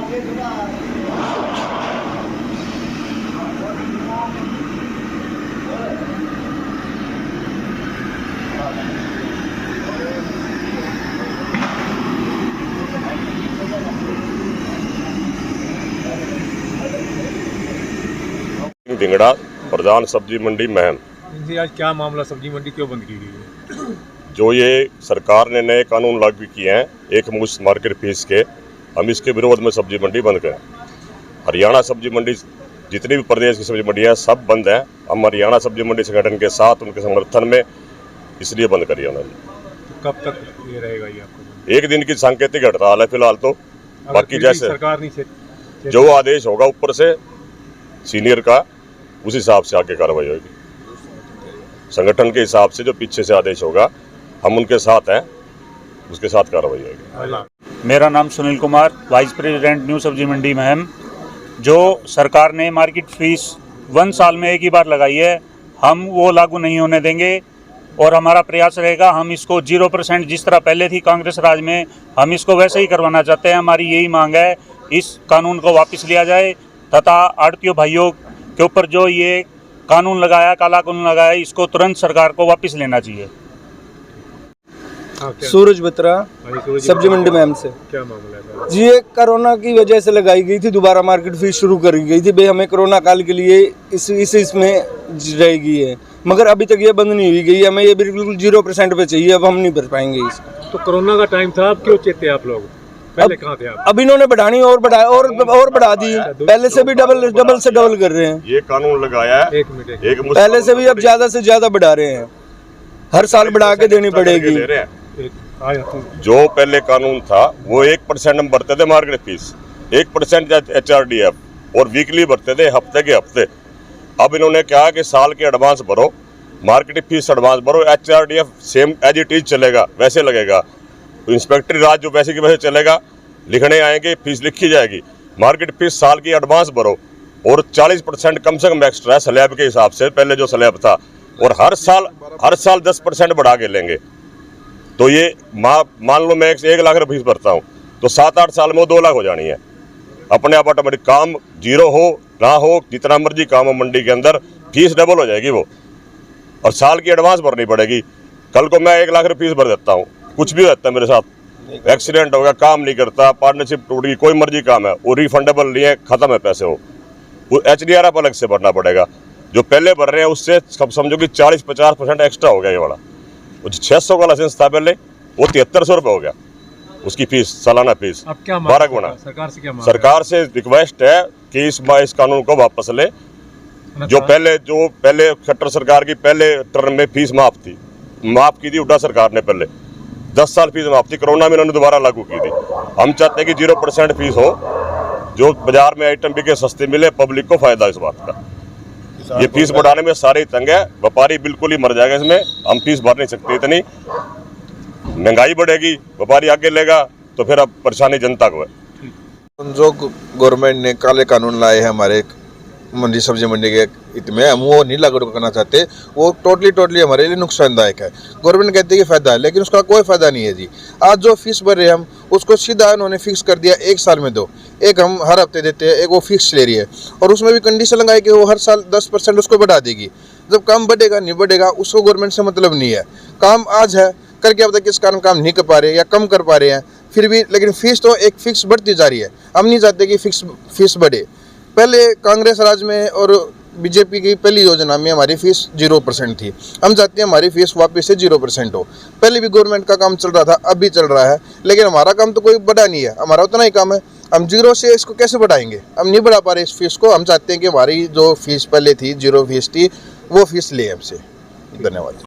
धिंगड़ा, प्रधान सब्जी मंडी महम। जी, आज क्या मामला, सब्जी मंडी क्यों बंद की गई है? जो ये सरकार ने नए कानून लागू किए हैं एक मुश्त मार्केट फीस के, हम इसके विरोध में सब्जी मंडी बंद करें। हरियाणा सब्जी मंडी, जितनी भी प्रदेश की सब्जी मंडियाँ सब बंद हैं। हम हरियाणा सब्जी मंडी संगठन के साथ उनके समर्थन में इसलिए बंद करिए उन्होंने। तो कब तक ये रहेगा ये आपको? एक दिन की सांकेतिक हड़ताल है फिलहाल तो, बाकी जैसे सरकार नहीं जो आदेश होगा ऊपर से सीनियर का, उस हिसाब से आगे कार्रवाई होगी। संगठन के हिसाब से जो पीछे से आदेश होगा हम उनके साथ हैं, उसके साथ कार्रवाई होगी। मेरा नाम Sunil Kumar, vice president new सब्जी मंडी महम। जो सरकार ने मार्केट फीस 1 साल में एक ही बार लगाई है, हम वो लागू नहीं होने देंगे और हमारा प्रयास रहेगा। हम इसको 0% जिस तरह पहले थी कांग्रेस राज में, हम इसको वैसे ही करवाना चाहते हैं। हमारी यही मांग है, इस कानून को वापस लिया जाए तथा आढ़तियों भाइयों के ऊपर जो ये कानून लगाया, काला कानून लगाया, इसको तुरंत सरकार को वापस लेना चाहिए। सूरज बत्रा, सब्जी मंडी महम से। क्या मामला है जी? ये कोरोना की वजह से लगाई गई थी, दोबारा मार्केट फीस शुरू कर गई थी। भाई हमें कोरोना काल के लिए इसमें रहेगी है, मगर अभी तक ये बंद नहीं हुई गई। हमें ये बिल्कुल 0% पे चाहिए, अब हम नहीं भर पाएंगे इसको। तो कोरोना का टाइम था, अब क्यों चेते आप लोग? पहले कहाँ थे आप? अब इन्होंने बढ़ानी और बढ़ा दी। पहले से भी डबल से डबल कर रहे हैं। ये कानून लगाया है एक मिनट, पहले से भी अब ज्यादा से ज्यादा बढ़ा रहे हैं, हर साल बढ़ा के देनी पड़ेगी। जो पहले कानून था वो 1% हम भरते थे मार्केट फीस, 1% HRDF और वीकली भरते थे, हफ्ते के हफ्ते। अब इन्होंने कहा कि साल के एडवांस भरो, मार्केट फीस एडवांस भरो, HRDF same as it is चलेगा, वैसे लगेगा। इंस्पेक्टर राज जो वैसे की वैसे चलेगा, लिखने आएंगे, फीस लिखी जाएगी। मार्केट फीस साल की एडवांस भरो और 40% कम से कम एक्स्ट्रा स्लैब के हिसाब से, पहले जो स्लैब था, और हर साल 10% बढ़ा के लेंगे। तो ये मान लो मैं 1 लाख रुपये फीस भरता हूँ, तो 7-8 साल में वो 2 लाख हो जानी है। अपने आप ऑटोमेटिक, काम जीरो हो ना हो, जितना मर्जी काम हो मंडी के अंदर, फीस डबल हो जाएगी वो, और साल की एडवांस भरनी पड़ेगी। कल को मैं 1 लाख रुपये फीस भर देता हूँ, कुछ भी होता है मेरे साथ, एक्सीडेंट हो गया, काम नहीं करता, पार्टनरशिप टूट गई, कोई मर्जी काम है, वो रिफंडेबल नहीं है, खत्म है पैसे, वो HDRF अलग से भरना पड़ेगा। जो पहले भर रहे हैं उससे समझो कि 40-50% एक्स्ट्रा हो गया ये वाला। 600 का लाइसेंस था पहले, वो 7300 रुपये हो गया उसकी फीस, सालाना फीस। अब क्या 12 गुना। सरकार से क्या मांग? सरकार से रिक्वेस्ट है कि इस कानून को वापस ले। जो पहले खट्टर सरकार की पहले टर्म में फीस माफ की थी हुड्डा सरकार ने, पहले 10 साल फीस माफ थी, कोरोना में इन्होंने दोबारा लागू की थी। हम चाहते हैं कि 0% फीस हो, जो बाजार में आइटम बिके, सस्ते मिले, पब्लिक को फायदा इस बात का। ये फीस बढ़ाने में सारे तंग है, व्यापारी बिल्कुल ही मर जाएगा इसमें। हम फीस भर नहीं सकते, इतनी महंगाई बढ़ेगी, व्यापारी आगे लेगा तो फिर अब परेशानी जनता को है। जो गवर्नमेंट ने काले कानून लाए हैं हमारे मंडी, सब्जी मंडी के हित में, हम वो नहीं लागू करना चाहते। वो टोटली हमारे लिए नुकसानदायक है। गवर्नमेंट कहती है कि फायदा है, लेकिन उसका कोई फायदा नहीं है जी। आज जो फीस भर रहे हैं हम, उसको सीधा उन्होंने फिक्स कर दिया, 1 साल में 2, एक हम हर हफ्ते देते हैं, एक वो फिक्स ले रही है, और उसमें भी कंडीशन लगाई कि वो हर साल 10% उसको बढ़ा देगी। जब काम बढ़ेगा नहीं बढ़ेगा उसको गवर्नमेंट से मतलब नहीं है। काम आज है, करके अब तक किस कारण काम नहीं कर पा रहे या कम कर पा रहे हैं फिर भी, लेकिन फीस तो एक फिक्स बढ़ती जा रही है। हम नहीं चाहते कि फीस बढ़े। पहले कांग्रेस राज में और बीजेपी की पहली योजना में हमारी फीस 0% थी। हम चाहते हैं हमारी फीस वापस से 0% हो। पहले भी गवर्नमेंट का काम चल रहा था, अब भी चल रहा है, लेकिन हमारा काम तो कोई बढ़ा नहीं है, हमारा उतना ही काम है। हम 0 से इसको कैसे बढ़ाएंगे? हम नहीं बढ़ा पा रहे इस फीस को। हम चाहते हैं कि हमारी जो फीस पहले थी, 0 फीस थी, वो फीस ले हमसे। धन्यवाद।